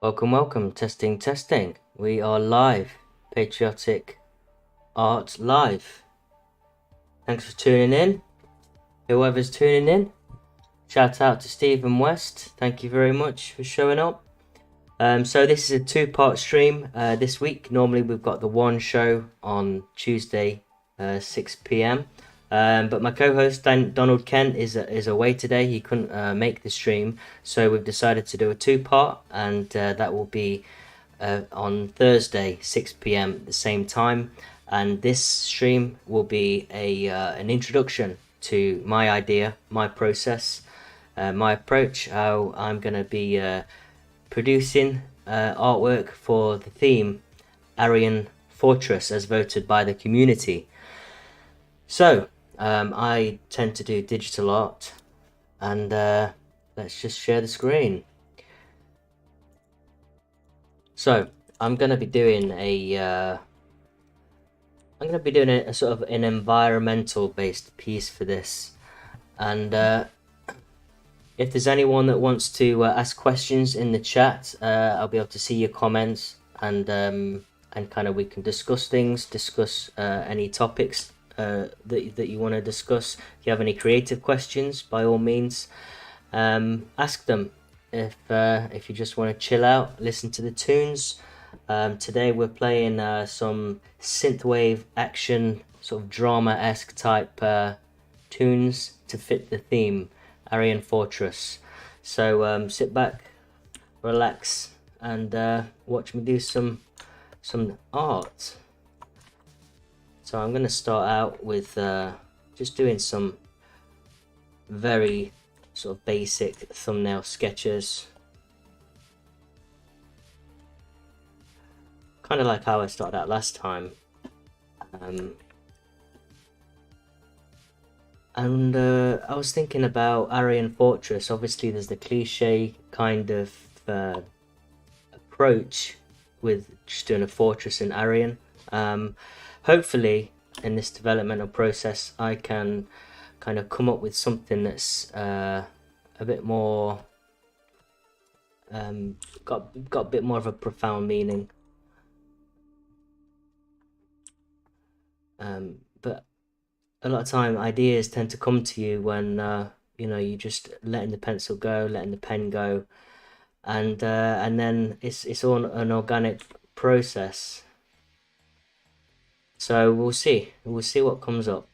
Welcome, welcome. Testing, testing. We are live. Patriotic Art Live. Thanks for tuning in. Whoever's tuning in, shout out to Stephen West. Thank you very much for showing up. So this is a two-part stream this week. Normally we've got the one show on Tuesday, 6 p.m. But my co-host Donald Kent is away today. He couldn't make the stream, so we've decided to do a two-part, and that will be on Thursday, 6 p.m. at the same time. And this stream will be an introduction to my idea, my process, my approach, how I'm going to be producing artwork for the theme Aryan Fortress as voted by the community. So I tend to do digital art, and let's just share the screen. So I'm going to be doing a sort of an environmental based piece for this, and if there's anyone that wants to ask questions in the chat, I'll be able to see your comments, and kind of we can discuss any topics that you want to discuss. If you have any creative questions, by all means, ask them. If you just want to chill out, listen to the tunes. Today we're playing some synthwave action, sort of drama-esque type tunes to fit the theme, Aryan Fortress. So sit back, relax, and watch me do some art. So I'm going to start out with just doing some very sort of basic thumbnail sketches. Kind of like how I started out last time. And I was thinking about Aryan Fortress. Obviously there's the cliche kind of approach with just doing a fortress in Aryan. Hopefully in this developmental process I can kind of come up with something that's a bit more got a bit more of a profound meaning. But a lot of time ideas tend to come to you when you know, you just letting the pencil go, letting the pen go, and then it's all an organic process. So we'll see what comes up.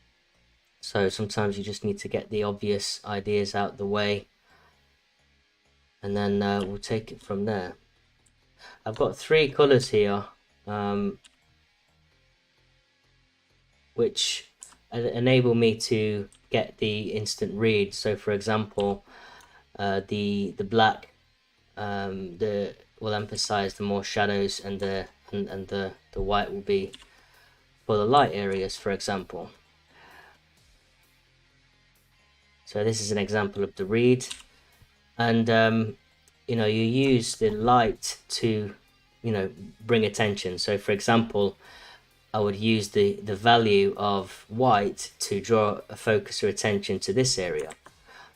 So sometimes you just need to get the obvious ideas out the way, and then we'll take it from there. I've got three colors here, which enable me to get the instant read. So for example, the black will emphasize the more shadows, and the white will be for the light areas, for example. So this is an example of the read, and you know, you use the light to, you know, bring attention. So for example, I would use the value of white to draw a focus or attention to this area.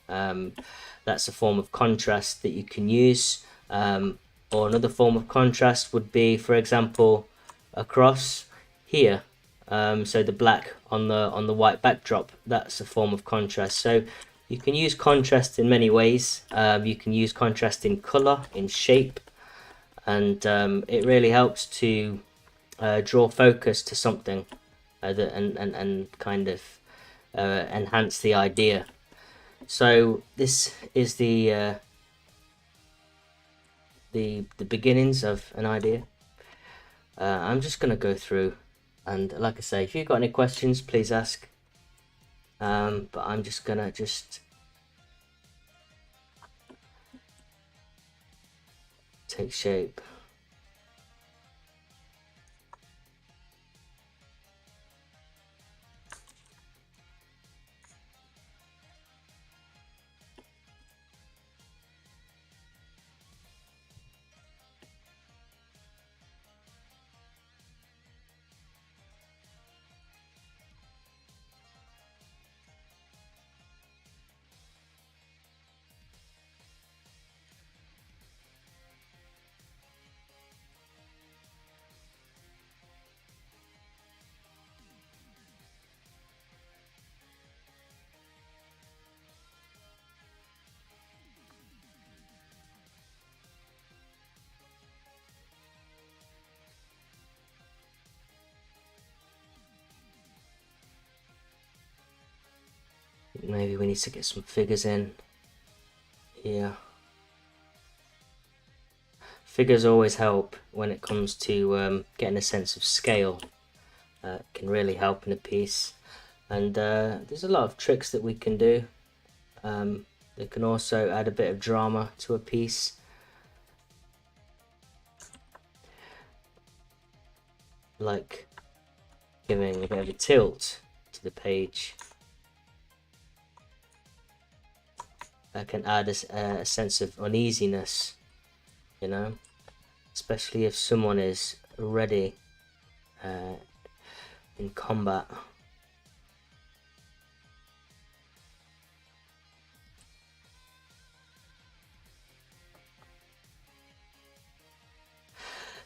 That's a form of contrast that you can use, or another form of contrast would be, for example, across here. So the black on the white backdrop, that's a form of contrast. So you can use contrast in many ways. You can use contrast in color, in shape, and it really helps to draw focus to something and kind of enhance the idea. So this is the beginnings of an idea. I'm just going to go through, and like I say, if you've got any questions, please ask. But I'm just gonna take shape. Maybe we need to get some figures in here. Figures always help when it comes to getting a sense of scale. Can really help in a piece. And there's a lot of tricks that we can do. They can also add a bit of drama to a piece. Like giving a bit of a tilt to the page. That can add a sense of uneasiness, you know, especially if someone is ready in combat.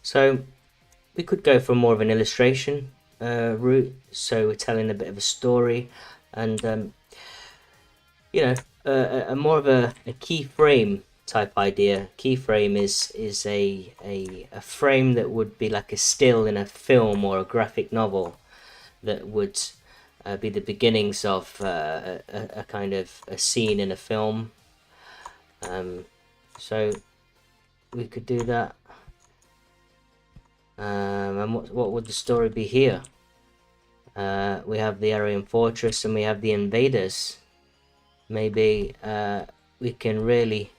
So we could go for more of an illustration route, so we're telling a bit of a story, and you know, a more of a keyframe type idea. Keyframe is a frame that would be like a still in a film or a graphic novel that would be the beginnings of a kind of a scene in a film. So we could do that. And what would the story be here? We have the Aryan Fortress and we have the invaders. Maybe we can really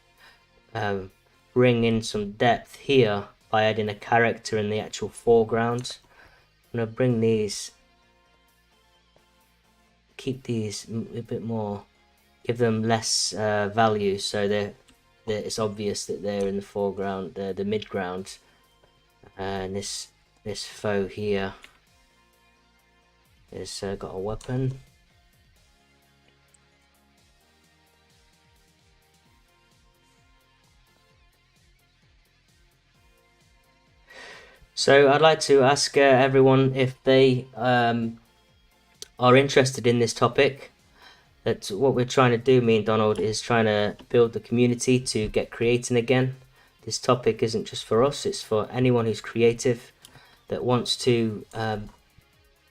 bring in some depth here by adding a character in the actual foreground. I'm going to bring these, keep these a bit more, give them less value, so it's obvious that they're in the foreground, the midground. And this foe here has got a weapon. So I'd like to ask everyone if they are interested in this topic. That what we're trying to do, me and Donald, is trying to build the community to get creating again. This topic isn't just for us, it's for anyone who's creative that wants to,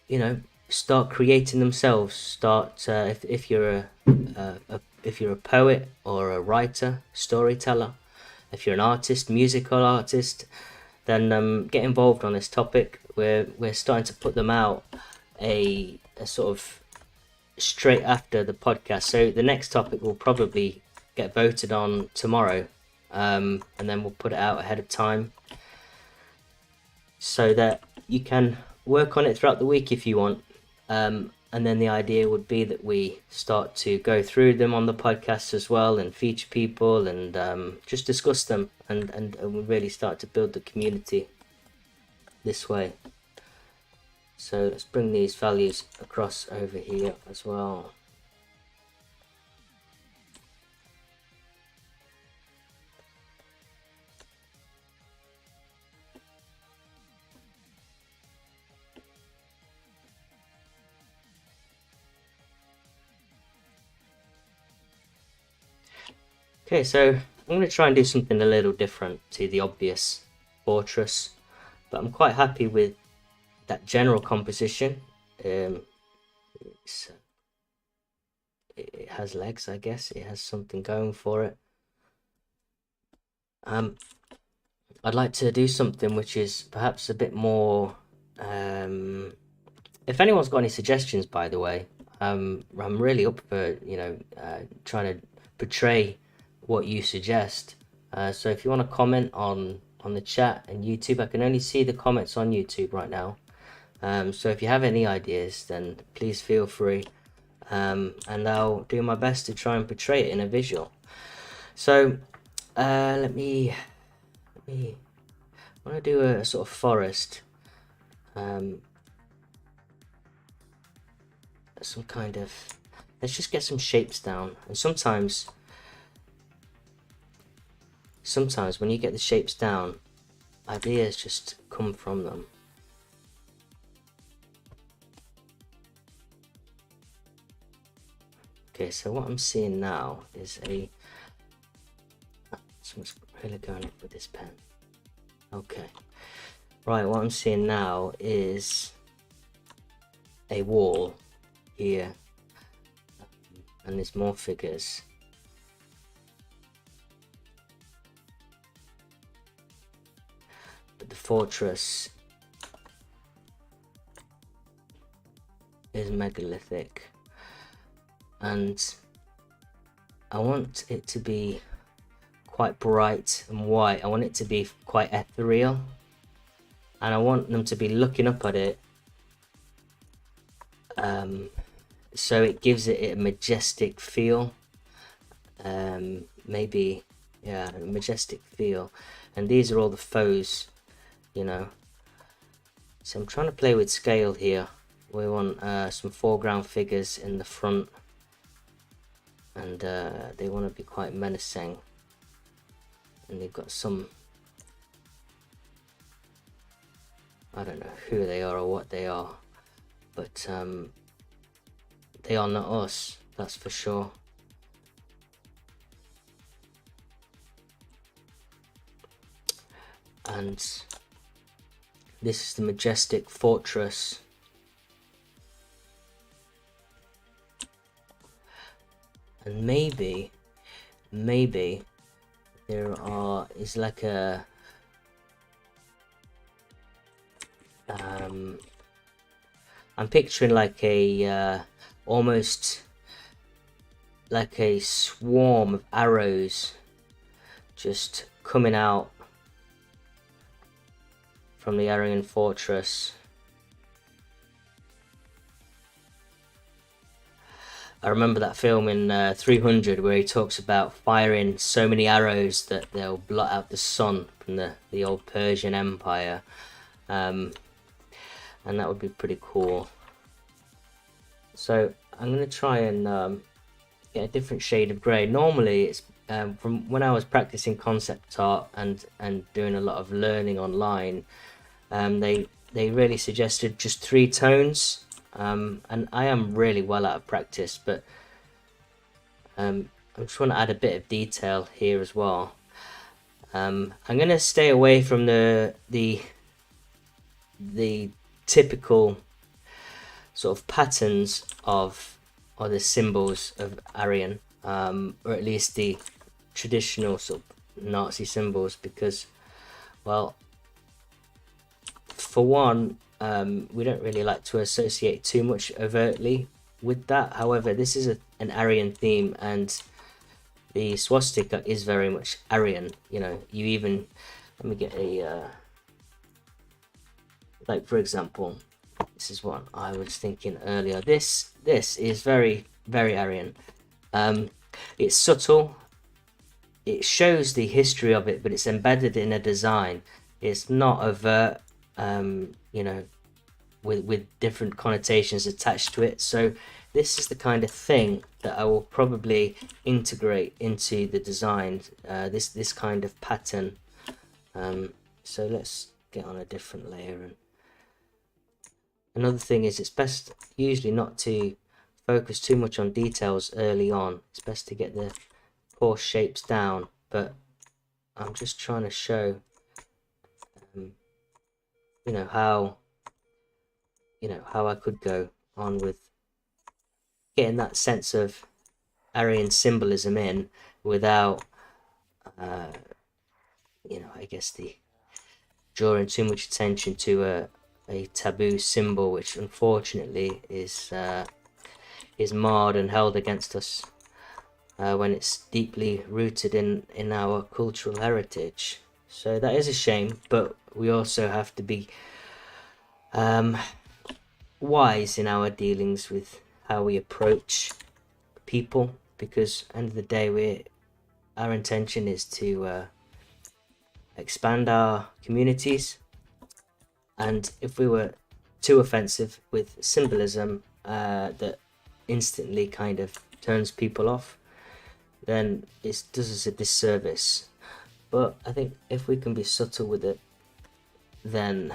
you know, start creating themselves. Start if you're a poet or a writer, storyteller, if you're an artist, musical artist, then get involved on this topic. We're starting to put them out a sort of straight after the podcast. So the next topic will probably get voted on tomorrow. And then we'll put it out ahead of time so that you can work on it throughout the week if you want. And then the idea would be that we start to go through them on the podcast as well and feature people and just discuss them and we really start to build the community this way. So let's bring these values across over here as well. Okay, so I'm going to try and do something a little different to the obvious fortress, but I'm quite happy with that general composition. It has legs, I guess. It has something going for it. I'd like to do something which is perhaps a bit more. If anyone's got any suggestions, by the way, I'm really up for trying to portray what you suggest. So if you want to comment on the chat and YouTube, I can only see the comments on YouTube right now. So if you have any ideas, then please feel free, and I'll do my best to try and portray it in a visual. So let me I want to do a sort of forest, some kind of, let's just get some shapes down. And sometimes when you get the shapes down, ideas just come from them. Okay, so what I'm seeing now is someone's really going up with this pen. Okay, right, what I'm seeing now is a wall here. and there's more figures. But the fortress is megalithic, and I want it to be quite bright and white. I want it to be quite ethereal, and I want them to be looking up at it, so it gives it a majestic feel. Maybe, yeah, a majestic feel. And these are all the foes, you know. So I'm trying to play with scale here. We want some foreground figures in the front, and they want to be quite menacing. And they've got some, I don't know who they are or what they are, but they are not us, that's for sure. And this is the majestic fortress. And maybe there is like a I'm picturing like a almost like a swarm of arrows just coming out from the Aryan Fortress. I remember that film in 300 where he talks about firing so many arrows that they'll blot out the sun from the old Persian Empire. And that would be pretty cool. So I'm going to try and get a different shade of grey. Normally it's from when I was practicing concept art and doing a lot of learning online, they really suggested just 3 tones. And I am really well out of practice, but I'm trying to add a bit of detail here as well. I'm going to stay away from the typical sort of patterns of or the symbols of Aryan, or at least the traditional sort of Nazi symbols, because, well, for one, we don't really like to associate too much overtly with that. However, this is an Aryan theme, and the swastika is very much Aryan. You know, you even, let me get a like, for example, this is what I was thinking earlier. This is very Aryan. It's subtle. It shows the history of it, but it's embedded in a design. It's not overt, you know, with different connotations attached to it. So this is the kind of thing that I will probably integrate into the design. This kind of pattern. So let's get on a different layer. And another thing is, it's best usually not to focus too much on details early on. It's best to get the coarse shapes down, but I'm just trying to show you know how I could go on with getting that sense of Aryan symbolism in without you know, I guess the drawing too much attention to a taboo symbol, which unfortunately is marred and held against us when it's deeply rooted in our cultural heritage. So that is a shame, but we also have to be wise in our dealings with how we approach people, because at the end of the day, our intention is to expand our communities, and if we were too offensive with symbolism that instantly kind of turns people off, then it does us a disservice. But I think if we can be subtle with it, then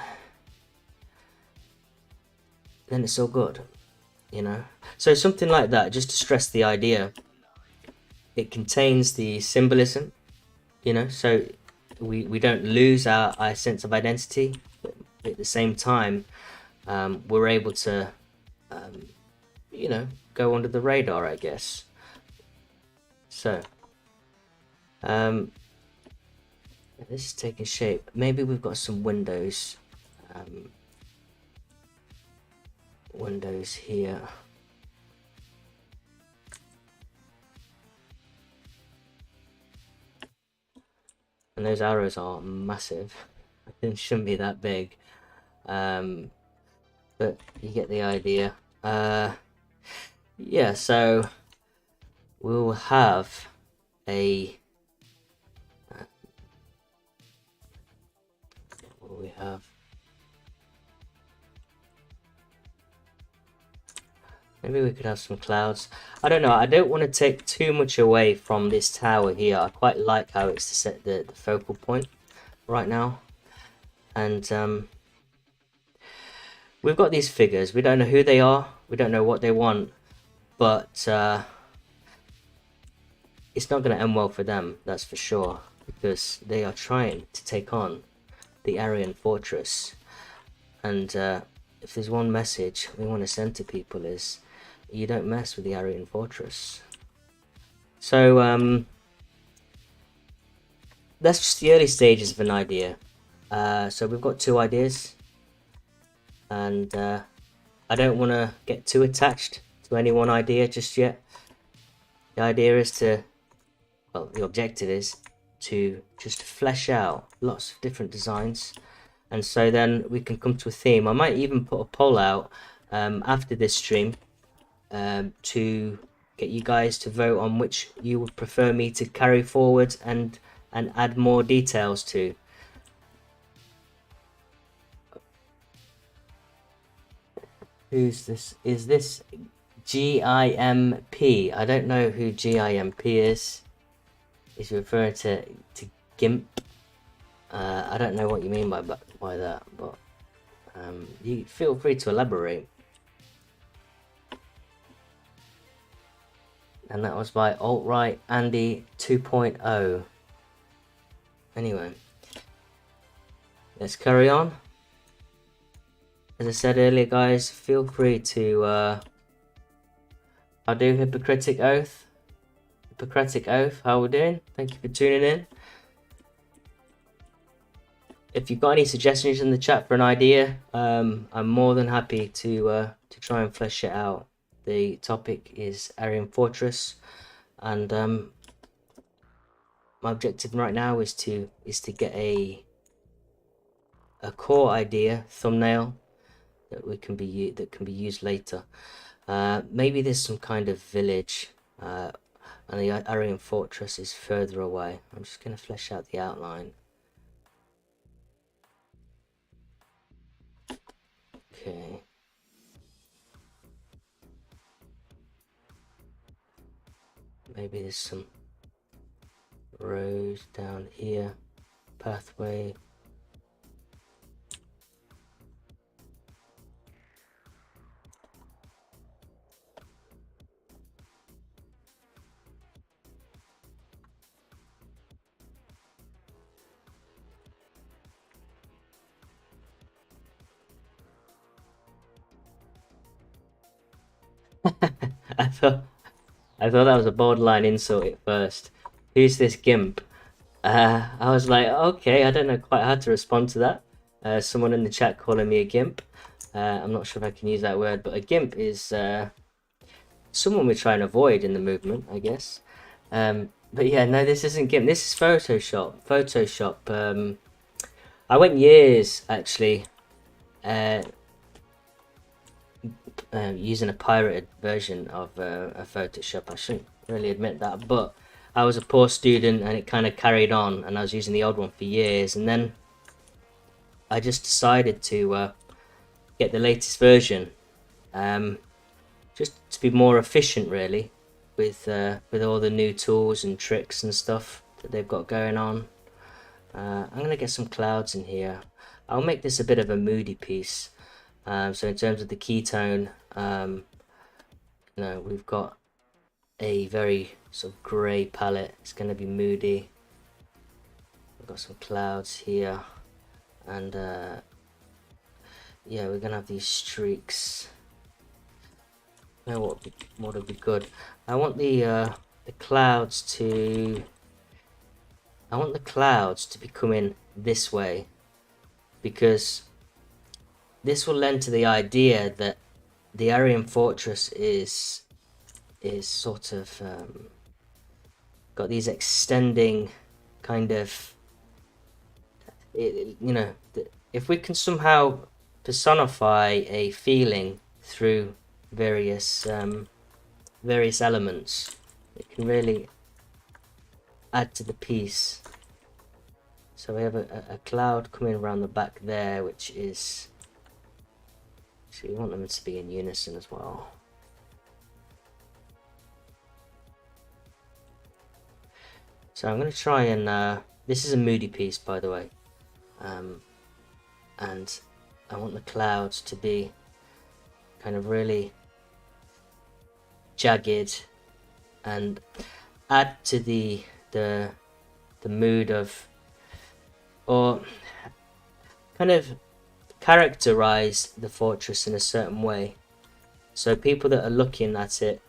it's all good, you know. So something like that, just to stress the idea, it contains the symbolism, you know, so we don't lose our sense of identity, but at the same time we're able to you know, go under the radar, I guess. So, this is taking shape. Maybe we've got some windows. Windows here. And those arrows are massive. They shouldn't be that big. But you get the idea. Yeah, so we'll have a what do we have? Maybe we could have some clouds. I don't know. I don't want to take too much away from this tower here. I quite like how it's set the focal point right now. And we've got these figures. We don't know who they are. We don't know what they want. But it's not going to end well for them, that's for sure. Because they are trying to take on the Aryan Fortress. And if there's one message we want to send to people is, you don't mess with the Aryan Fortress. So that's just the early stages of an idea. So we've got 2 ideas. And I don't want to get too attached to any one idea just yet. The idea is to, well, the objective is to just flesh out lots of different designs, and so then we can come to a theme. I might even put a poll out after this stream to get you guys to vote on which you would prefer me to carry forward and add more details to. Who's this? Is this GIMP? I don't know who GIMP is. Is referring to GIMP. I don't know what you mean by that, but you feel free to elaborate. And that was by Alt-Right Andy 2.0. Anyway, let's carry on. As I said earlier, guys, feel free to I'll do Hippocratic Oath. Hippocratic Oath, how we doing? Thank you for tuning in. If you've got any suggestions in the chat for an idea, I'm more than happy to try and flesh it out. The topic is Aryan Fortress, and my objective right now is to get a core idea thumbnail that can be used later. Maybe there's some kind of village, and the Aryan Fortress is further away. I'm just going to flesh out the outline. Okay. Maybe there's some roads down here, pathway. I thought that was a borderline insult at first. Who's this GIMP? I was like, okay, I don't know quite how to respond to that. Someone in the chat calling me a GIMP. I'm not sure if I can use that word, but a GIMP is someone we try and avoid in the movement, I guess. But yeah, no, this isn't GIMP. This is Photoshop. Photoshop. I went years actually using a pirated version of Photoshop. I shouldn't really admit that, but I was a poor student and it kind of carried on, and I was using the old one for years, and then I just decided to get the latest version, just to be more efficient really with all the new tools and tricks and stuff that they've got going on. I'm gonna get some clouds in here. I'll make this a bit of a moody piece. So in terms of the ketone, we've got a very sort of grey palette. It's going to be moody. We've got some clouds here, and yeah, we're going to have these streaks. You know what would be good? I want the the clouds to be coming this way, because this will lend to the idea that the Aryan Fortress is sort of got these extending kind of, you know, if we can somehow personify a feeling through various elements, it can really add to the piece. So we have a cloud coming around the back there, which is, so we want them to be in unison as well. So I'm going to try and, this is a moody piece, by the way, and I want the clouds to be kind of really jagged and add to the mood of, or kind of characterize the fortress in a certain way. So people that are looking at it,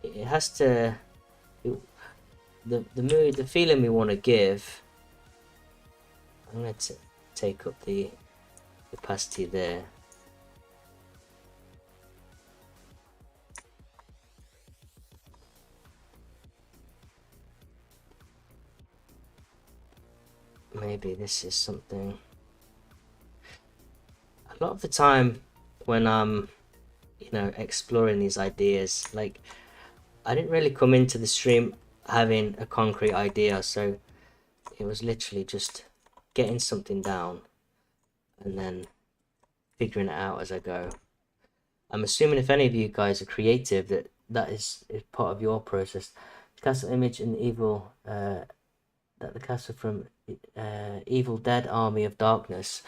it has to, the mood, the feeling we want to give. I'm going to take up the opacity there. Maybe this is something. A lot of the time when I'm, you know, exploring these ideas, like, I didn't really come into the stream having a concrete idea, so it was literally just getting something down and then figuring it out as I go. I'm assuming if any of you guys are creative, that is part of your process. Castle image and evil, that the castle from Evil Dead Army of Darkness.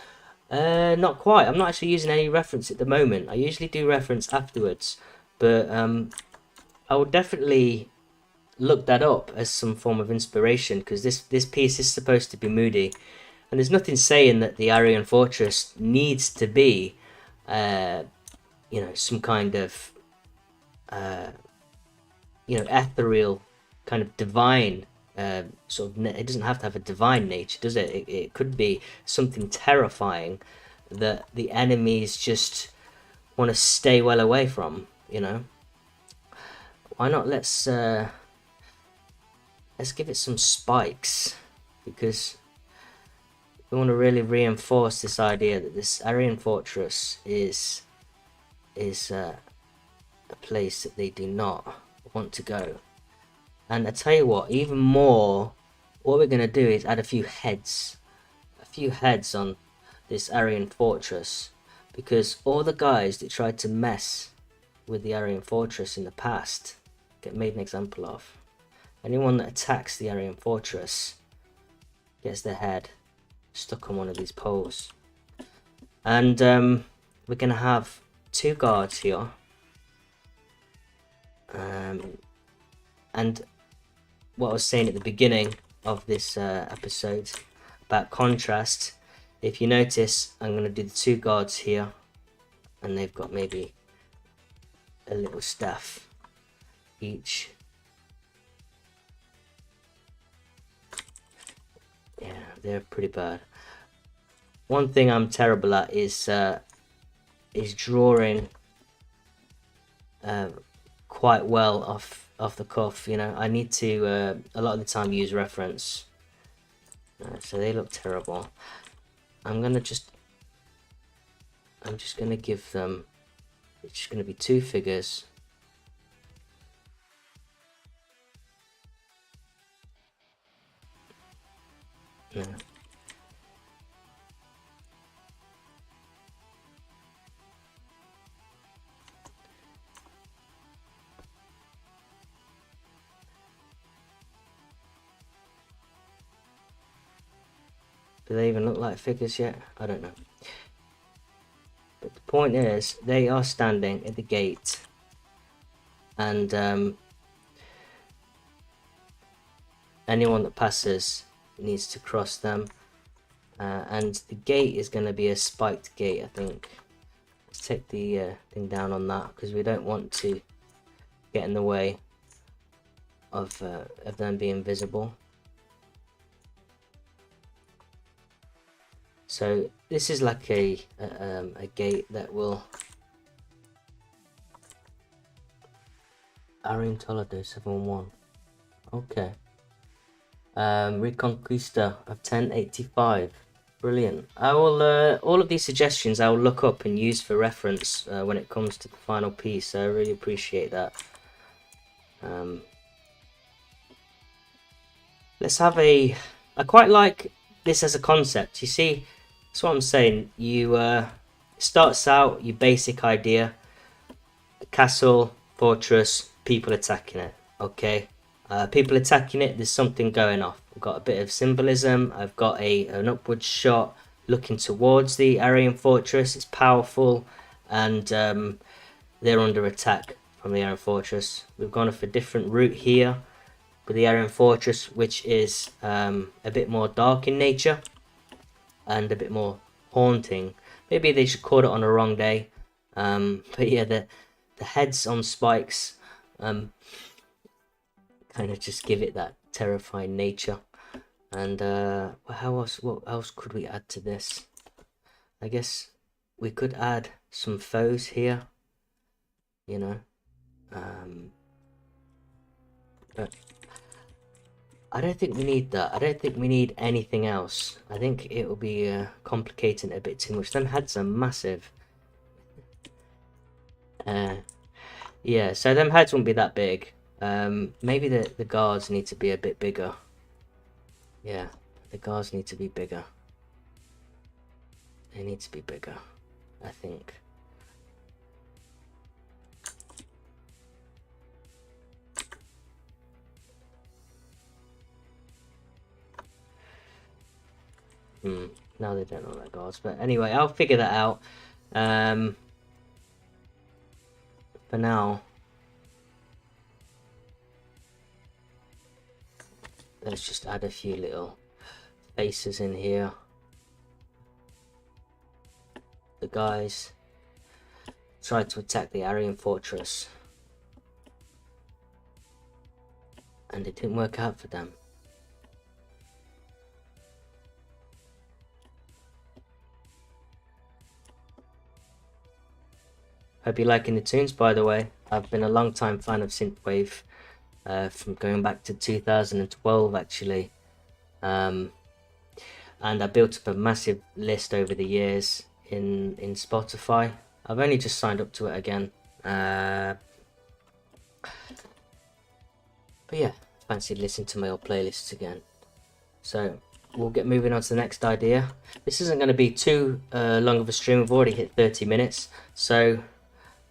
Not quite. I'm not actually using any reference at the moment. I usually do reference afterwards, but I will definitely look that up as some form of inspiration, because this piece is supposed to be moody, and there's nothing saying that the Aryan Fortress needs to be, you know, some kind of, you know, ethereal, kind of divine. Sort of, it doesn't have to have a divine nature, does it? It could be something terrifying that the enemies just want to stay well away from, you know. Why not let's give it some spikes, because we want to really reinforce this idea that this Aryan Fortress is a place that they do not want to go. And I tell you what, even more, what we're going to do is add a few heads on this Aryan Fortress, because all the guys that tried to mess with the Aryan Fortress in the past get made an example of. Anyone that attacks the Aryan Fortress gets their head stuck on one of these poles. And we're going to have 2 guards here. And what I was saying at the beginning of this episode about contrast, if you notice, I'm going to do the 2 guards here, and they've got maybe a little staff each. Yeah, they're pretty bad. One thing I'm terrible at is drawing quite well off the cuff, you know. I need to a lot of the time use reference, so they look terrible. I'm just gonna give them, it's just gonna be 2 figures. Yeah. Do they even look like figures yet? I don't know. But the point is, they are standing at the gate, and anyone that passes needs to cross them. And the gate is going to be a spiked gate, I think. Let's take the thing down on that, because we don't want to get in the way of them being visible. So this is like a gate that will Aryan Toledo 7-1. Okay. Reconquista of 1085. Brilliant. I will all of these suggestions I will look up and use for reference when it comes to the final piece. So I really appreciate that. Let's have I quite like this as a concept. You see, that's what I'm saying. You starts out your basic idea: castle, fortress, people attacking it. Okay. People attacking it, there's something going off. I've got a bit of symbolism. I've got an upward shot looking towards the Aryan Fortress. It's powerful, and they're under attack from the Aryan Fortress. We've gone off a different route here with the Aryan Fortress, which is a bit more dark in nature and a bit more haunting. Maybe they should caught it on a wrong day. But yeah, the heads on spikes kind of just give it that terrifying nature. And what else could we add to this? I guess we could add some foes here, you know, but I don't think we need that. I don't think we need anything else. I think it will be complicating it a bit too much. Them heads are massive. Yeah, so them heads won't be that big. Maybe the guards need to be a bit bigger. Yeah, the guards need to be bigger. They need to be bigger, I think. Now they don't know that guards, but anyway, I'll figure that out. For now, let's just add a few little faces in here. The guys tried to attack the Aryan Fortress, and it didn't work out for them. Hope you're liking the tunes, by the way. I've been a long time fan of synthwave, from going back to 2012 actually, and I built up a massive list over the years in Spotify. I've only just signed up to it again, but yeah, fancied listening to my old playlists again. So we'll get moving on to the next idea. This isn't going to be too long of a stream. We've already hit 30 minutes, so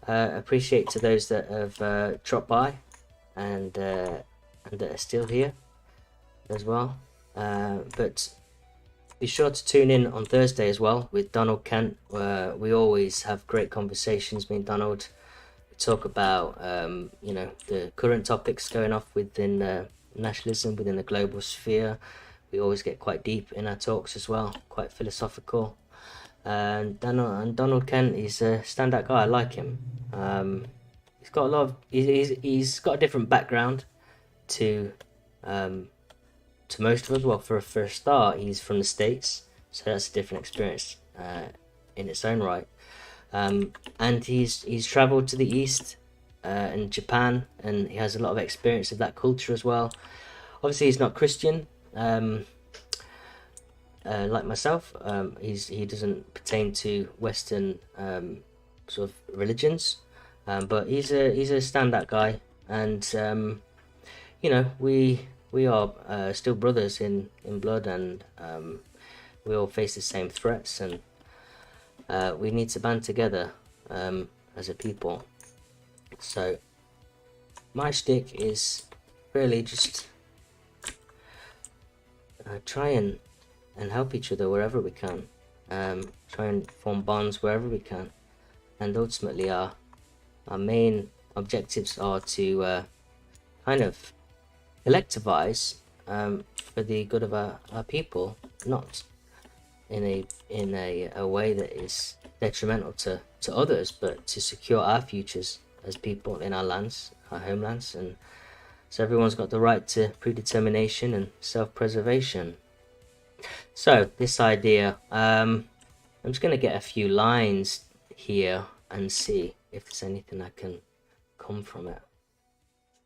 appreciate to those that have dropped by and that are still here as well. But be sure to tune in on Thursday as well with Donald Kent. We always have great conversations, me and Donald. We talk about you know, the current topics going off within nationalism, within the global sphere. We always get quite deep in our talks as well, quite philosophical. And Donald Kent is a standout guy. I like him. He's got a lot of he's got a different background to most of us. Well, for a start, he's from the States, so that's a different experience in its own right. And he's traveled to the East and Japan, and he has a lot of experience of that culture as well. Obviously, he's not Christian. Like myself, he doesn't pertain to Western sort of religions, but he's a standout guy, and you know, we are still brothers in blood, and we all face the same threats, and we need to band together as a people. So my shtick is really just try and help each other wherever we can, try and form bonds wherever we can, and ultimately our main objectives are to kind of collectivize for the good of our people, not in a way that is detrimental to others, but to secure our futures as people in our lands, our homelands, and so everyone's got the right to predetermination and self-preservation. So this idea, I'm just going to get a few lines here and see if there's anything that can come from it.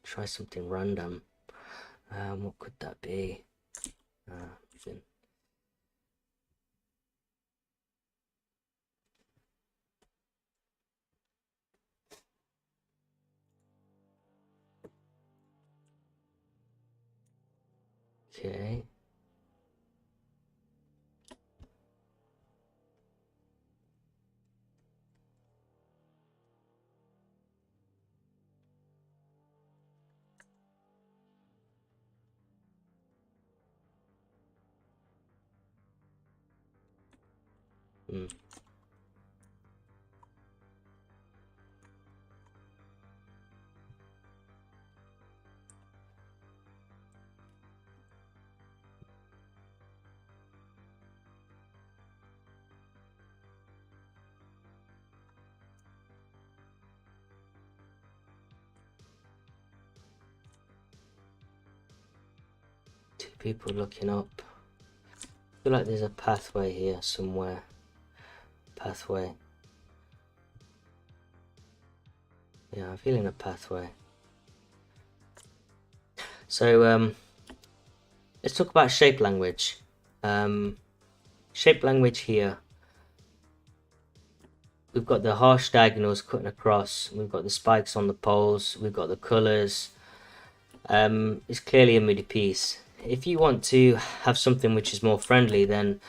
Try something random. What could that be? Okay. Two people looking up. I feel like there's a pathway here somewhere. Pathway. Yeah, I'm feeling a pathway. So let's talk about shape language. Shape language here. We've got the harsh diagonals cutting across. We've got the spikes on the poles. We've got the colours. It's clearly a MIDI piece. If you want to have something which is more friendly, then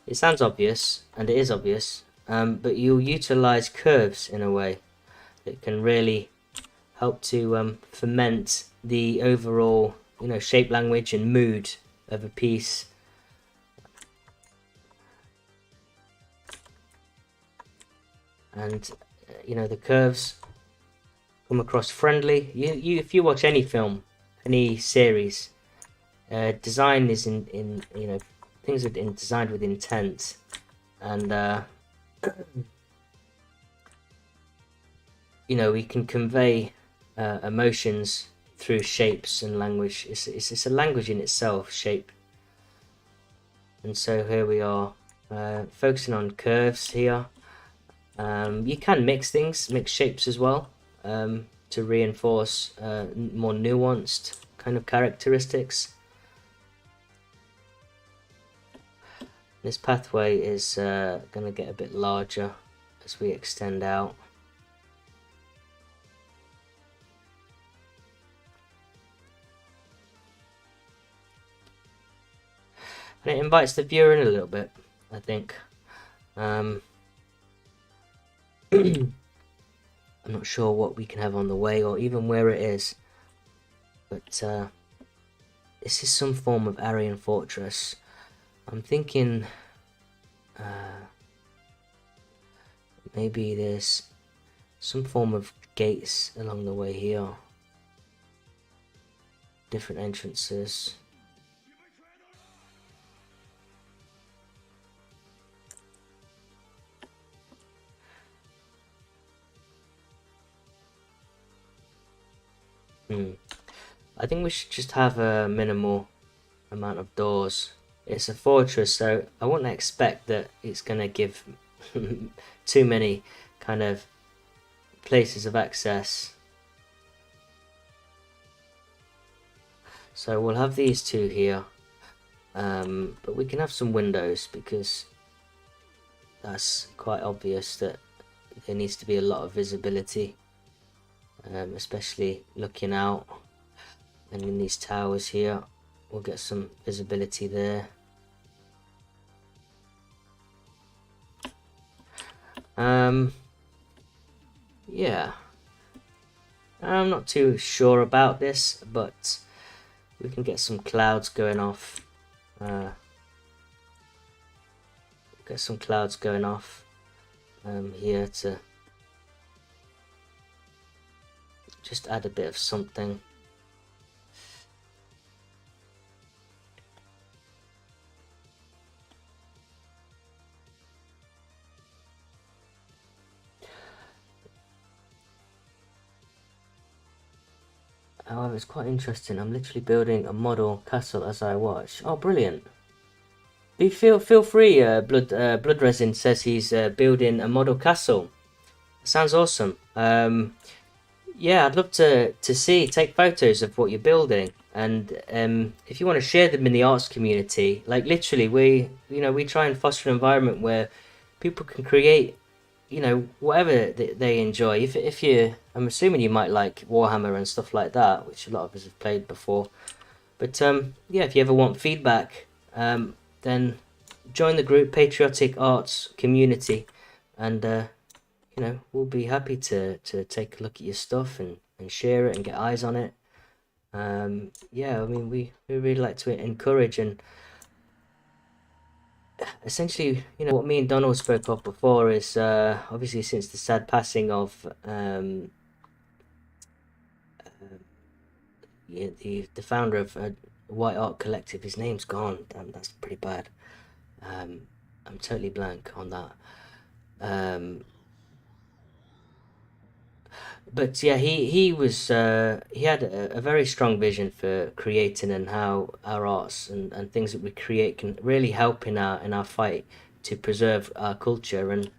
it sounds obvious, and it is obvious, but you'll utilize curves in a way that can really help to ferment the overall, shape language and mood of a piece. And the curves come across friendly. If you watch any film, any series, design is in things are designed with intent, and we can convey emotions through shapes and language. It's a language in itself, shape. And so here we are, focusing on curves here. You can mix things, mix shapes as well, to reinforce more nuanced kind of characteristics. This pathway is going to get a bit larger as we extend out. And it invites the viewer in a little bit, I think. I'm not sure what we can have on the way or even where it is, but this is some form of Aryan Fortress. I'm thinking maybe there's some form of gates along the way here. Different entrances. I think we should just have a minimal amount of doors. It's a fortress, so I wouldn't expect that it's going to give too many kind of places of access. So we'll have these two here, but we can have some windows because that's quite obvious that there needs to be a lot of visibility, especially looking out. And in these towers here, we'll get some visibility there. Yeah, I'm not too sure about this, but we can get some clouds going off. Get some clouds going off here to just add a bit of something. However, it's quite interesting. I'm literally building a model castle as I watch. Oh, brilliant! Do feel free. Blood Resin says he's building a model castle. Sounds awesome. Yeah, I'd love to take photos of what you're building, and if you want to share them in the arts community, like literally, we try and foster an environment where people can create, whatever they enjoy. If you, I'm assuming you might like Warhammer and stuff like that, which a lot of us have played before. But yeah, if you ever want feedback, then join the group Patriotic Arts Community, and we'll be happy to take a look at your stuff and share it and get eyes on it. Yeah, I mean, we really like to encourage, and essentially, what me and Donald spoke of before is obviously since the sad passing of yeah, the founder of White Art Collective. His name's gone. Damn, that's pretty bad. I'm totally blank on that. But yeah, he had a very strong vision for creating and how our arts and things that we create can really help in our fight to preserve our culture, and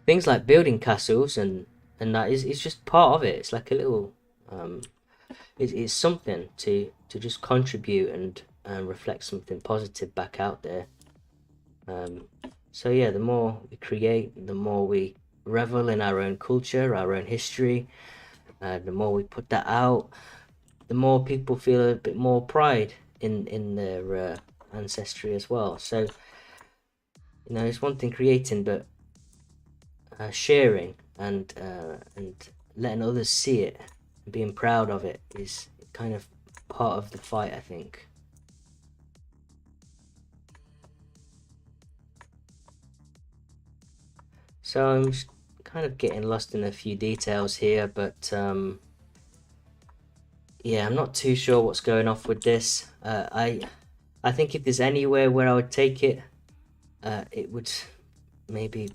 things like building castles and that is just part of it. It's like a little it's something to just contribute and reflect something positive back out there. So yeah, the more we create, the more we revel in our own culture, our own history. The more we put that out, the more people feel a bit more pride in their ancestry as well. So it's one thing creating, but sharing and letting others see it, and being proud of it is kind of part of the fight, I think. So I'm just kind of getting lost in a few details here, but yeah, I'm not too sure what's going off with this. I think if there's anywhere where I would take it, it would maybe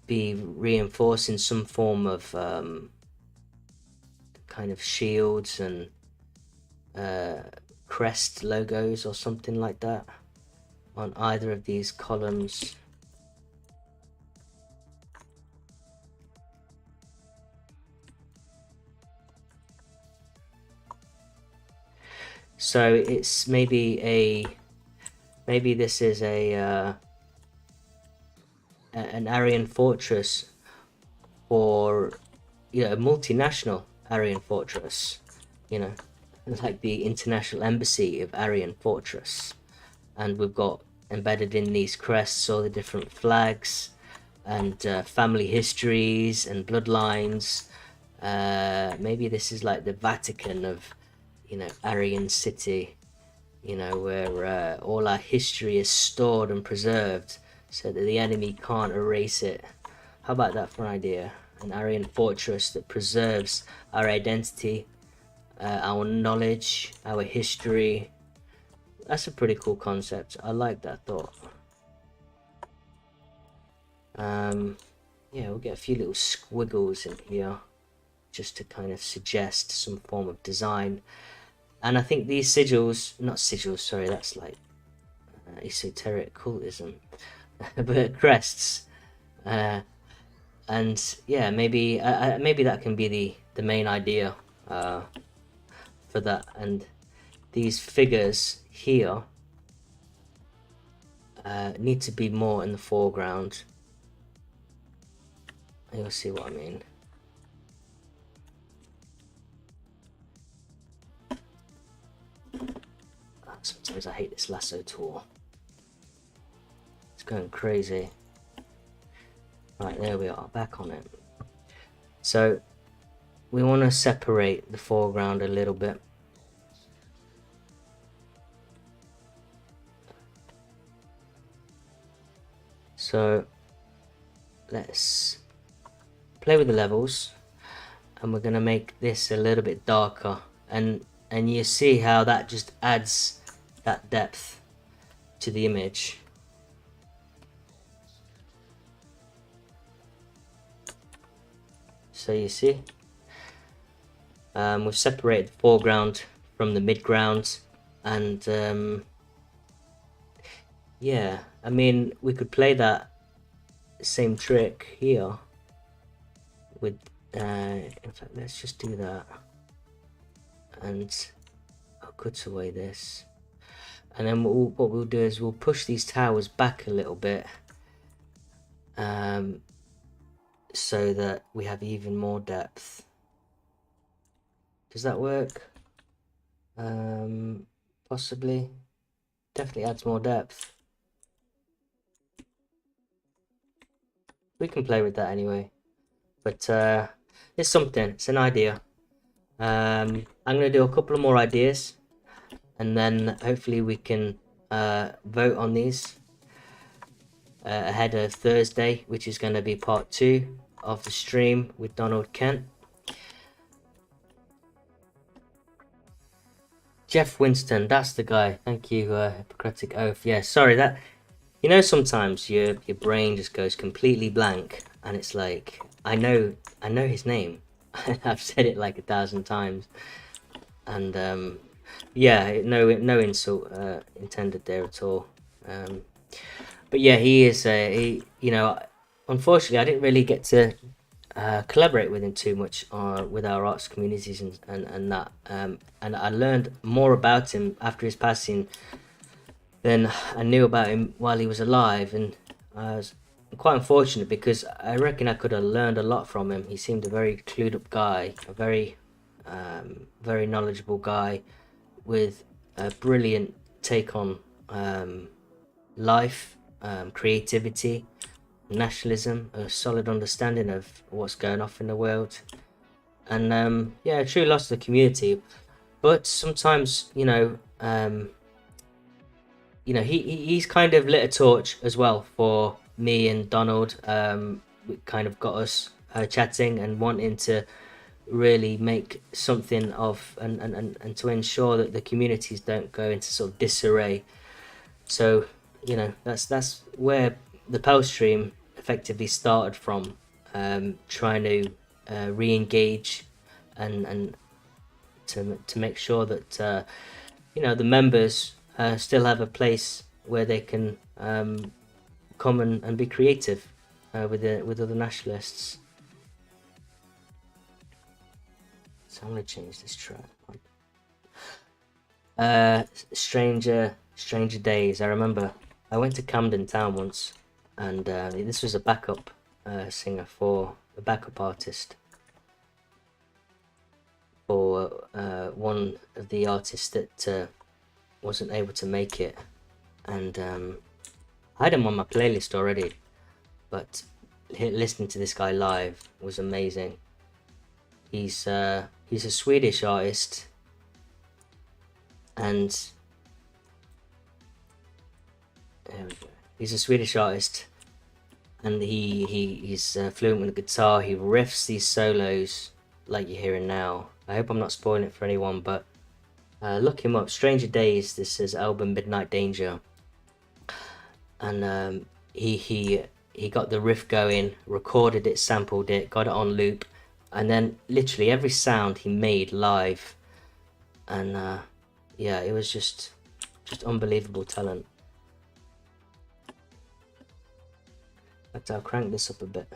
be reinforcing some form of kind of shields and crest logos or something like that on either of these columns. So it's maybe this is an Aryan Fortress, or a multinational Aryan Fortress, like the International Embassy of Aryan Fortress, and we've got embedded in these crests all the different flags and family histories and bloodlines. Maybe this is like the Vatican of Aryan City, where all our history is stored and preserved so that the enemy can't erase it. How about that for an idea? An Aryan fortress that preserves our identity, our knowledge, our history. That's a pretty cool concept. I like that thought. Yeah, we'll get a few little squiggles in here just to kind of suggest some form of design. And I think these sigils, not sigils, sorry, that's like esoteric cultism, but crests. And yeah, maybe that can be the main idea for that. And these figures here need to be more in the foreground. You'll see what I mean. Sometimes I hate this lasso tool. It's going crazy. Right, there we are, back on it. So we want to separate the foreground a little bit. So let's play with the levels, and we're going to make this a little bit darker, and you see how that just adds that depth to the image. So you see, We've separated the foreground from the midground, and yeah, I mean, we could play that same trick here with in fact, let's just do that, and I'll cut away this, and then what we'll do is we'll push these towers back a little bit, so that we have even more depth. Does that work? Possibly. Definitely adds more depth. We can play with that anyway, but it's something. It's an idea. I'm gonna do a couple of more ideas, and then hopefully we can vote on these ahead of Thursday, which is going to be part 2 of the stream with Donald Kent. Jeff Winston, that's the guy. Thank you, Hippocratic Oath. Yeah, sorry, that, you know, sometimes your brain just goes completely blank, and it's like, I know his name. I've said it like 1,000 times, and yeah, no insult intended there at all. But yeah, he is you know, unfortunately I didn't really get to collaborate with him too much with our arts communities and that, and I learned more about him after his passing than I knew about him while he was alive, and I was quite unfortunate because I reckon I could have learned a lot from him. He seemed a very clued up guy, a very very knowledgeable guy with a brilliant take on life, creativity, nationalism, a solid understanding of what's going off in the world, and yeah, a true loss to the community. But sometimes, he's kind of lit a torch as well for me and Donald. It kind of got us chatting and wanting to really make something of and to ensure that the communities don't go into sort of disarray. So, that's where the Pell stream effectively started from, trying to re-engage and to make sure that the members still have a place where they can come and be creative with other nationalists. So I'm going to change this track. Stranger Days. I remember I went to Camden Town once, and this was a backup singer for a backup artist for one of the artists that wasn't able to make it, and I had him on my playlist already, but listening to this guy live was amazing. He's a Swedish artist, and there we go. He's a Swedish artist, and he's fluent with the guitar. He riffs these solos like you're hearing now. I hope I'm not spoiling it for anyone, but look him up. Stranger Days. This is album Midnight Danger, and he got the riff going, recorded it, sampled it, got it on loop, and then literally every sound he made live, and yeah, it was just unbelievable talent. In fact, I'll crank this up a bit.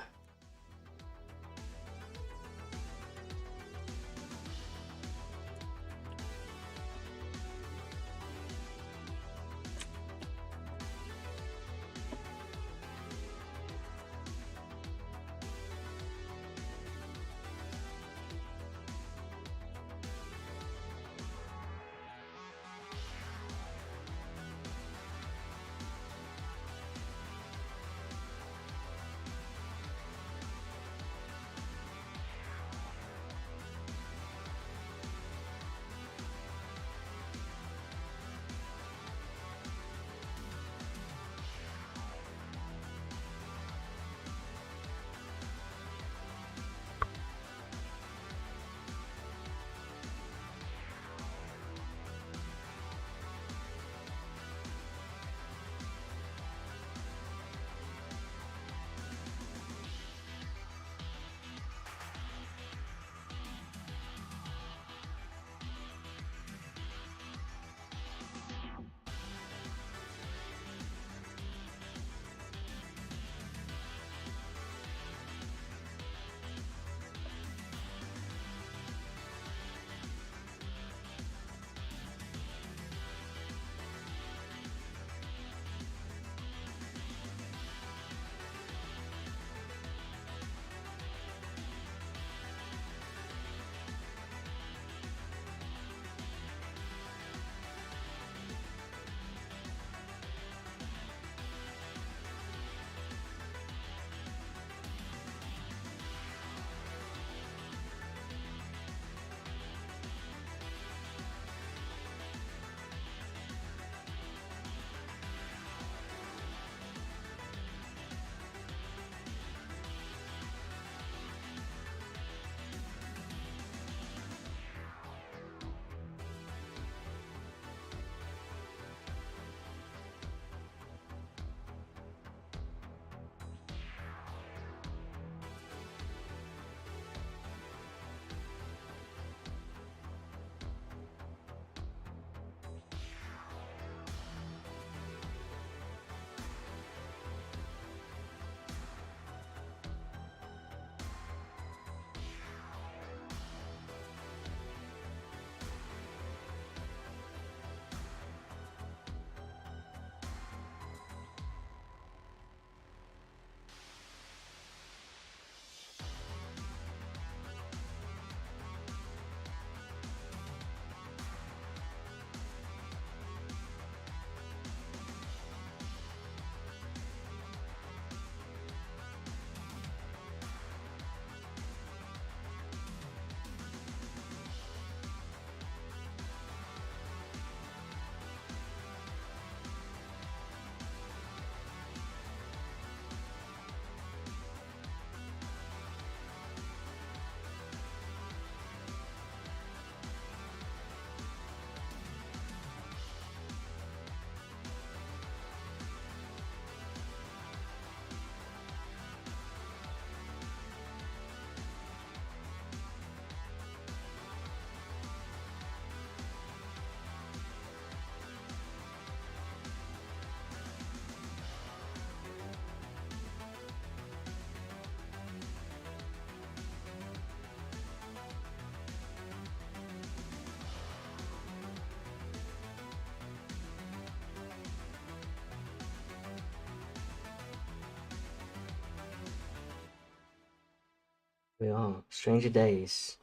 We are Stranger Days.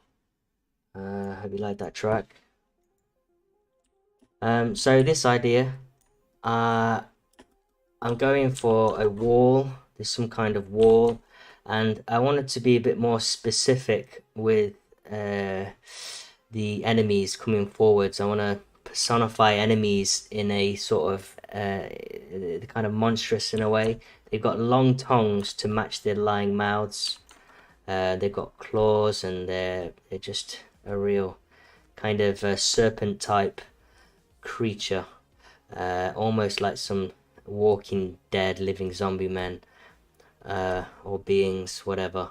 Hope you like that track. So this idea, I'm going for a wall. There's some kind of wall, and I want it to be a bit more specific with the enemies coming forwards. I want to personify enemies in a sort of kind of monstrous in a way. They've got long tongues to match their lying mouths. They've got claws, and they're just a real kind of serpent type creature, almost like some walking dead living zombie men or beings, whatever.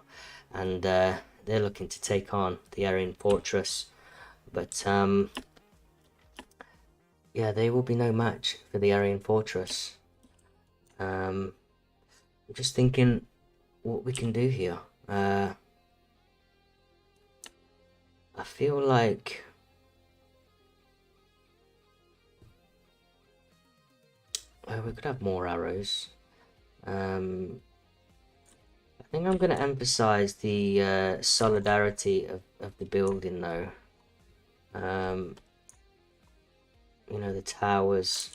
And they're looking to take on the Aryan Fortress, but yeah, they will be no match for the Aryan Fortress. I'm just thinking what we can do here. I feel like we could have more arrows. I think I'm going to emphasize the solidarity of the building, though. You know, the towers.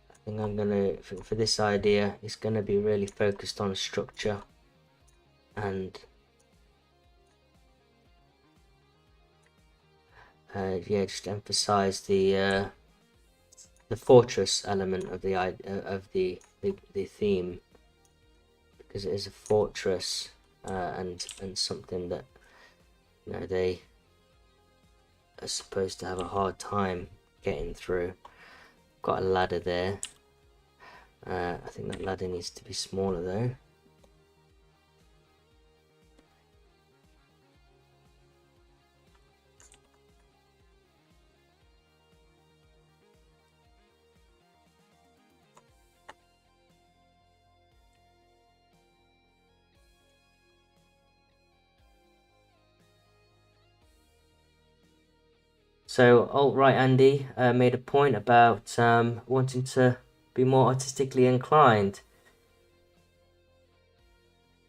I think I'm going to, for this idea, it's going to be really focused on structure and yeah, just emphasize the fortress element of the theme, because it is a fortress and something that, you know, they are supposed to have a hard time getting through. Got a ladder there. I think that ladder needs to be smaller though. So alt-right Andy made a point about wanting to be more artistically inclined.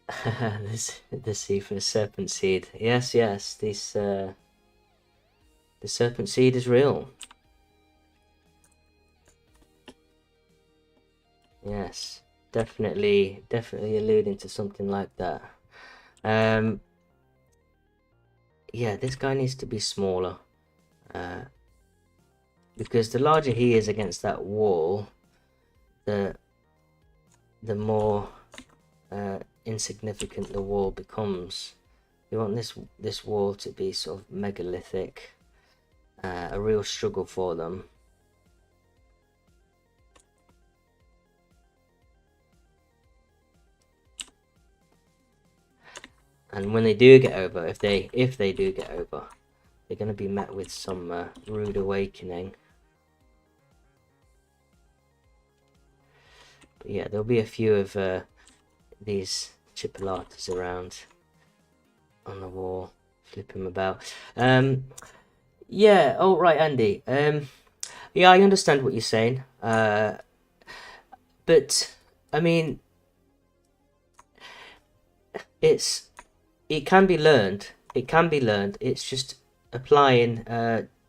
The seed for the serpent seed. Yes, yes. This the serpent seed is real. Yes, definitely alluding to something like that. Yeah, this guy needs to be smaller. Because the larger he is against that wall, the more insignificant the wall becomes. You want this wall to be sort of megalithic, a real struggle for them. And when they do get over, if they do get over, they're going to be met with some rude awakening. But yeah, there'll be a few of these chipolatas around on the wall, flip him about. Yeah, oh right, Andy. Yeah, I understand what you're saying. But I mean, it can be learned. It can be learned. It's just applying.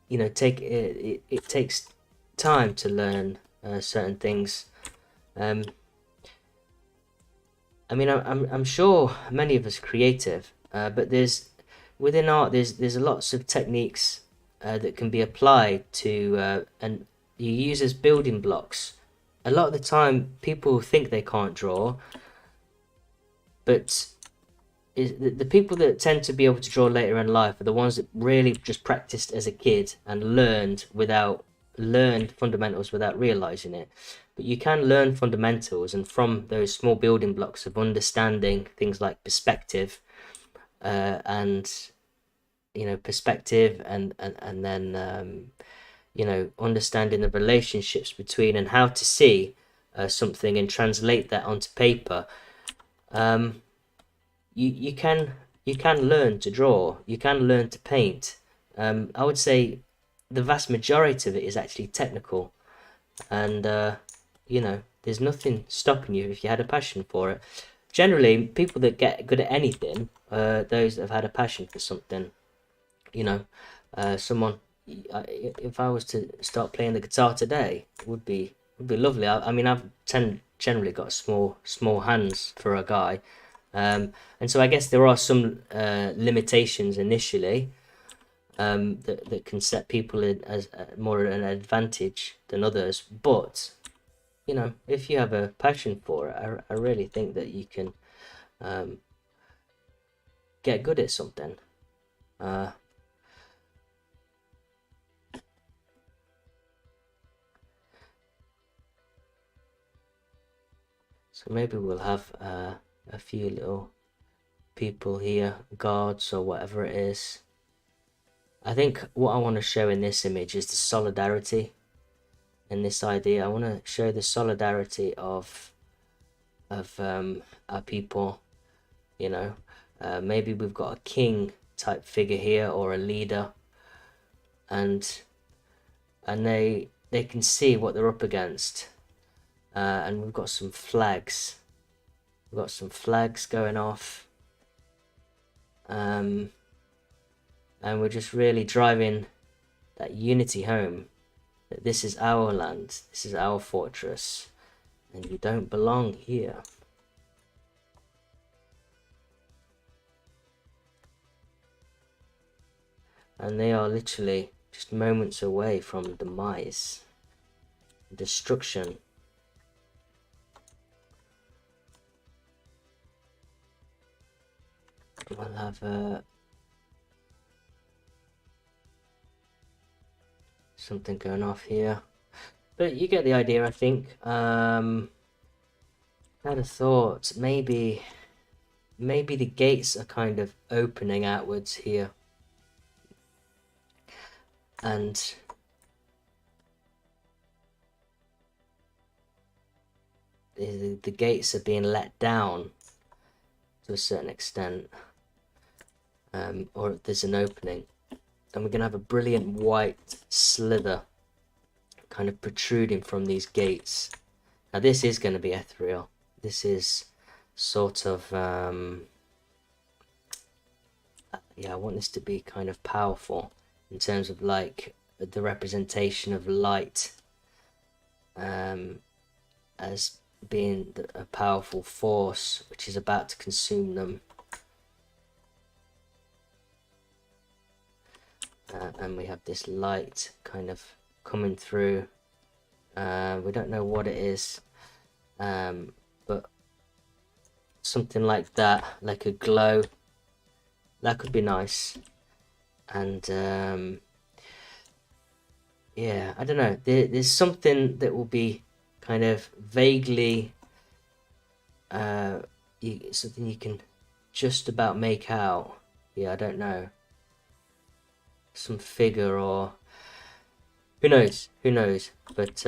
You know, it takes time to learn certain things. I mean, I'm sure many of us are creative, but within art there's lots of techniques that can be applied to and you use as building blocks. A lot of the time, people think they can't draw, but the people that tend to be able to draw later in life are the ones that really just practiced as a kid and learned fundamentals without realizing it. But you can learn fundamentals, and from those small building blocks of understanding things like perspective, and you know, perspective, and then you know, understanding the relationships between and how to see something and translate that onto paper. You can learn to draw. You can learn to paint. I would say the vast majority of it is actually technical, and you know, there's nothing stopping you if you had a passion for it. Generally, people that get good at anything, those that have had a passion for something. You know, someone. If I was to start playing the guitar today, it would be lovely. I mean, I've generally got small hands for a guy, and so I guess there are some limitations initially, that can set people in as more an advantage than others. But you know, if you have a passion for it, I really think that you can get good at something. So maybe we'll have a few little people here, guards or whatever it is. I think what I want to show in this image is the solidarity in this idea. I want to show the solidarity of our people. You know, maybe we've got a king type figure here or a leader, and they can see what they're up against, and we've got some flags. We've got some flags going off, and we're just really driving that unity home, that this is our land, this is our fortress, and you don't belong here. And they are literally just moments away from demise, destruction. We'll have something going off here, but you get the idea, I think. I had a thought, maybe the gates are kind of opening outwards here, and the gates are being let down to a certain extent, or there's an opening, and we're going to have a brilliant white slither kind of protruding from these gates. Now this is going to be ethereal. This is sort of yeah, I want this to be kind of powerful in terms of like the representation of light as being a powerful force which is about to consume them. And we have this light kind of coming through. We don't know what it is, but something like that, like a glow, that could be nice. And yeah, I don't know, there's something that will be kind of vaguely something you can just about make out. Yeah, I don't know, some figure, or who knows, but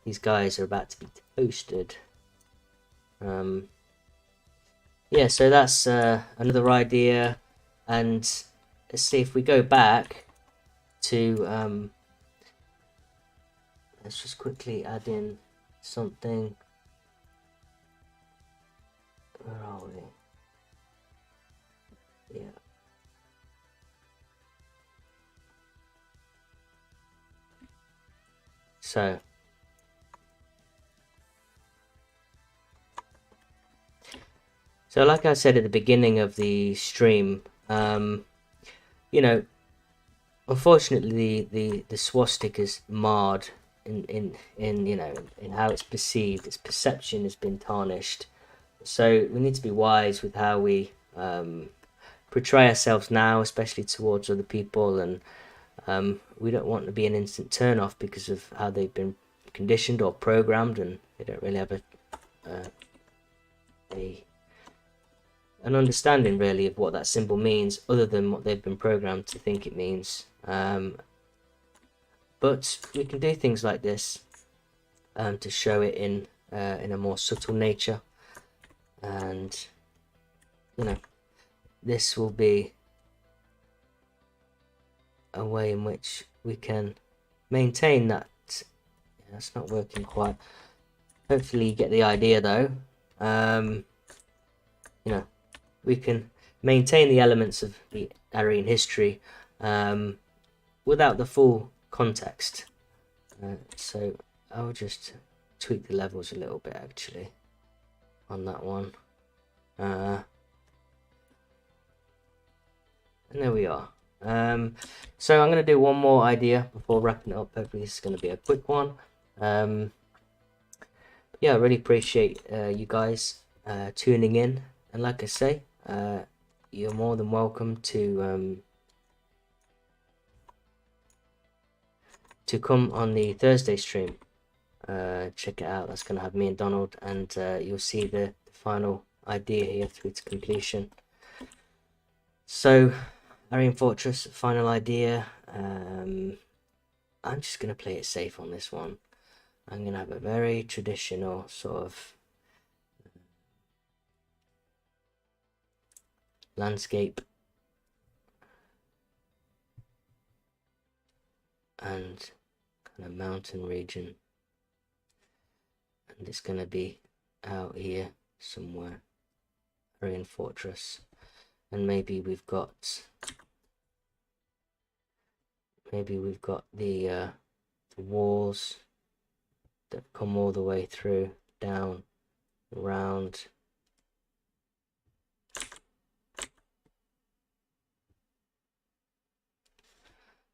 these guys are about to be toasted. Yeah, so that's another idea, and let's see if we go back to let's just quickly add in something. Where are we? Yeah. So like I said at the beginning of the stream, you know, unfortunately the swastika is marred in you know, in how it's perceived. Its perception has been tarnished. So we need to be wise with how we portray ourselves now, especially towards other people, and we don't want to be an instant turn off because of how they've been conditioned or programmed, and they don't really have an understanding really of what that symbol means, other than what they've been programmed to think it means. But we can do things like this to show it in a more subtle nature, and you know, this will be a way in which we can maintain that. Yeah, that's not working quite. Hopefully you get the idea though. You know, we can maintain the elements of the Aryan history without the full context. So I'll just tweak the levels a little bit actually on that one. And there we are. So I'm going to do one more idea before wrapping it up. Hopefully this is going to be a quick one. Yeah, I really appreciate you guys tuning in, and like I say, you're more than welcome to come on the Thursday stream. Check it out. That's going to have me and Donald, and you'll see the final idea here through to completion. So Aryan Fortress, final idea. I'm just going to play it safe on this one. I'm going to have a very traditional sort of landscape and kind of mountain region, and it's going to be out here somewhere, Aryan Fortress, and maybe we've got the walls that come all the way through, down, around,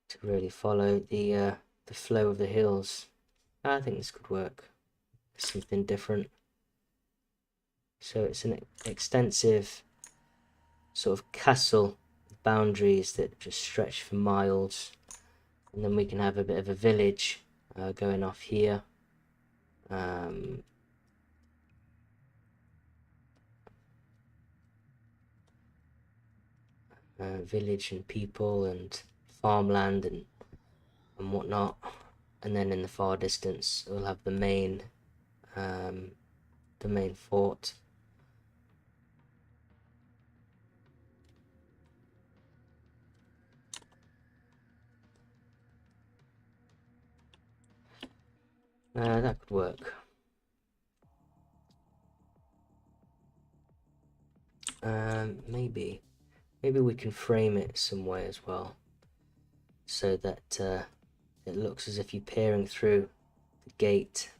to really follow the flow of the hills. I think this could work. Something different. So it's an extensive sort of castle boundaries that just stretch for miles, and then we can have a bit of a village going off here. Village and people and farmland and whatnot, and then in the far distance we'll have the main fort. That could work. Maybe we can frame it some way as well, so that it looks as if you're peering through the gate,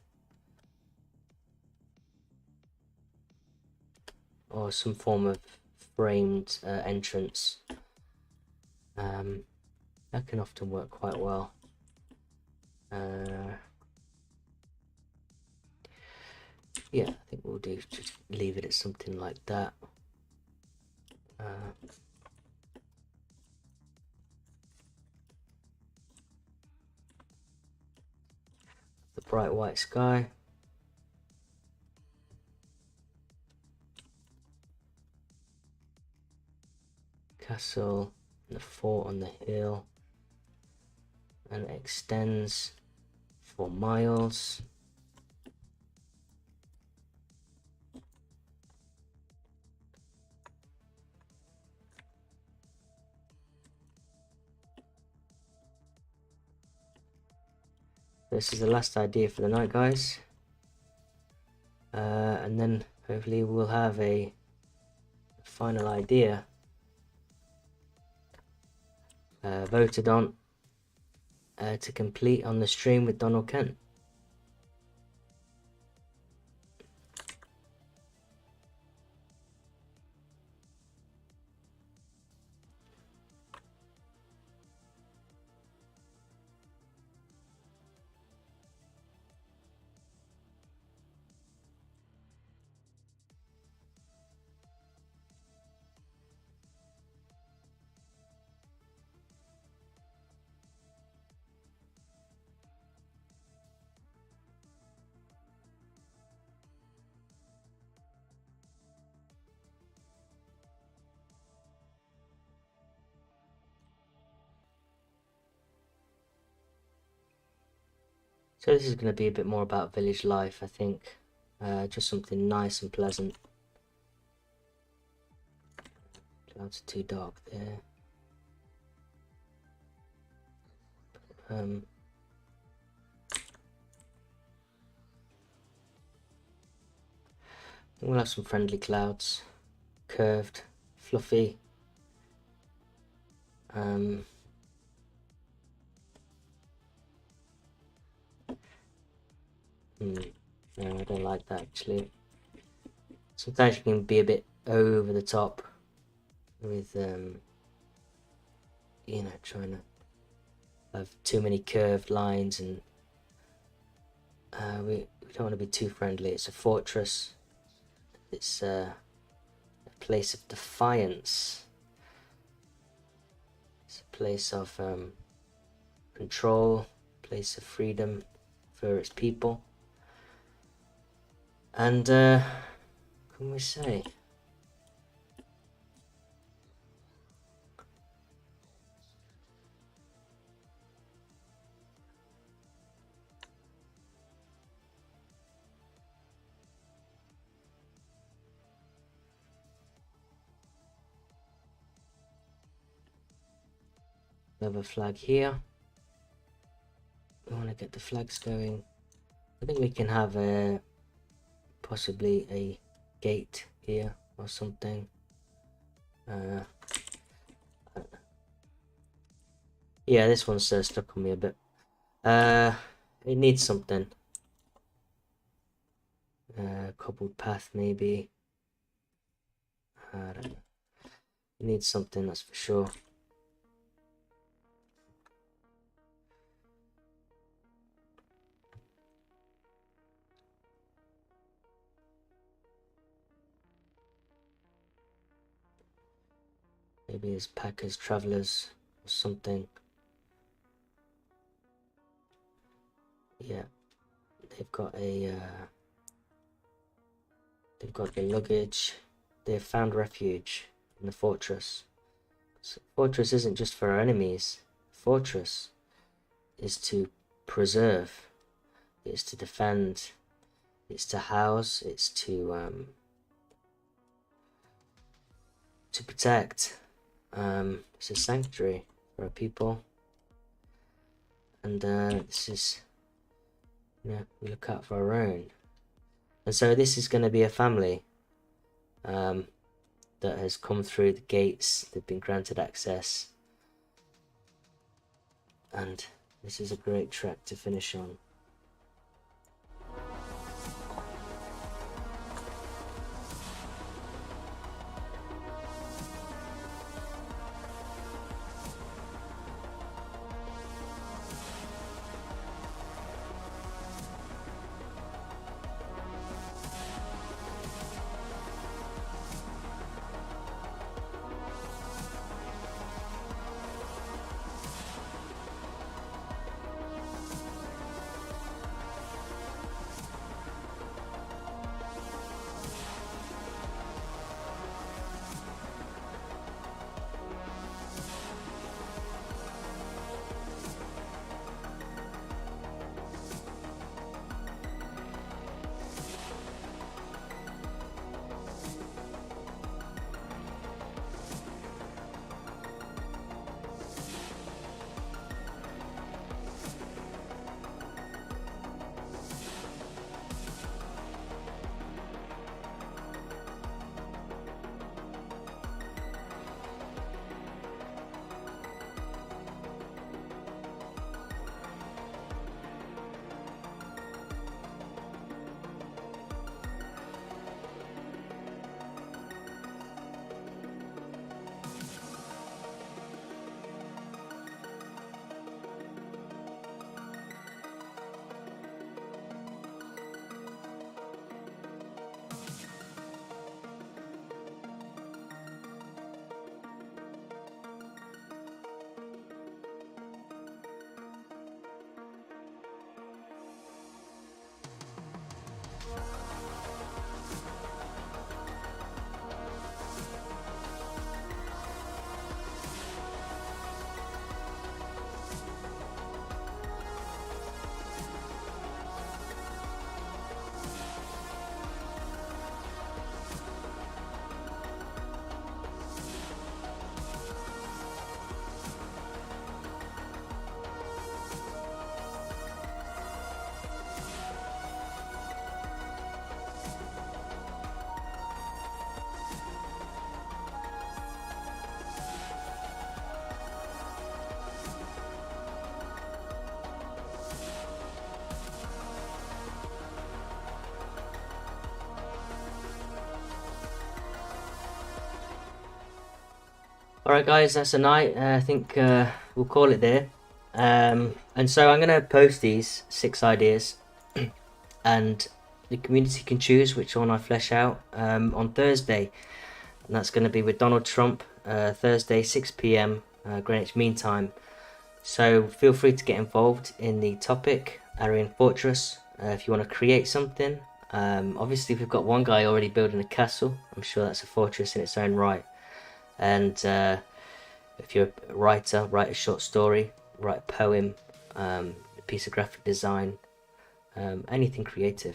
or some form of framed entrance. That can often work quite well. Yeah, I think we'll just leave it at something like that. The bright white sky. Castle and the fort on the hill, and it extends for miles. This is the last idea for the night, guys, and then hopefully we'll have a final idea voted on to complete on the stream with Donald Kent. So this is going to be a bit more about village life, I think. Just something nice and pleasant. Clouds are too dark there. We'll have some friendly clouds, curved, fluffy. No, I don't like that actually. Sometimes you can be a bit over the top with, you know, trying to have too many curved lines, and we don't want to be too friendly. It's a fortress. It's a place of defiance. It's a place of control, place of freedom for its people. And what can we say? We have a flag here. We want to get the flags going. I think we can have a possibly a gate here or something. Yeah, this one's stuck on me a bit. It needs something. Cobbled path maybe. I don't know. It needs something, that's for sure. Maybe it's packers, travelers, or something. Yeah, they've got a. They've got the luggage. They've found refuge in the fortress. So fortress isn't just for our enemies. Fortress is to preserve. It's to defend. It's to house. It's to protect. It's a sanctuary for our people. And this is, you know, we look out for our own. And so this is going to be a family that has come through the gates. They've been granted access. And this is a great track to finish on. Alright guys, that's a night. I think we'll call it there. And so I'm going to post these 6 ideas and the community can choose which one I flesh out on Thursday. And that's going to be with Donald Trump, Thursday 6 p.m. Greenwich Mean Time. So feel free to get involved in the topic, Aryan Fortress, if you want to create something. Obviously we've got one guy already building a castle. I'm sure that's a fortress in its own right. And if you're a writer, write a short story, write a poem, a piece of graphic design, anything creative.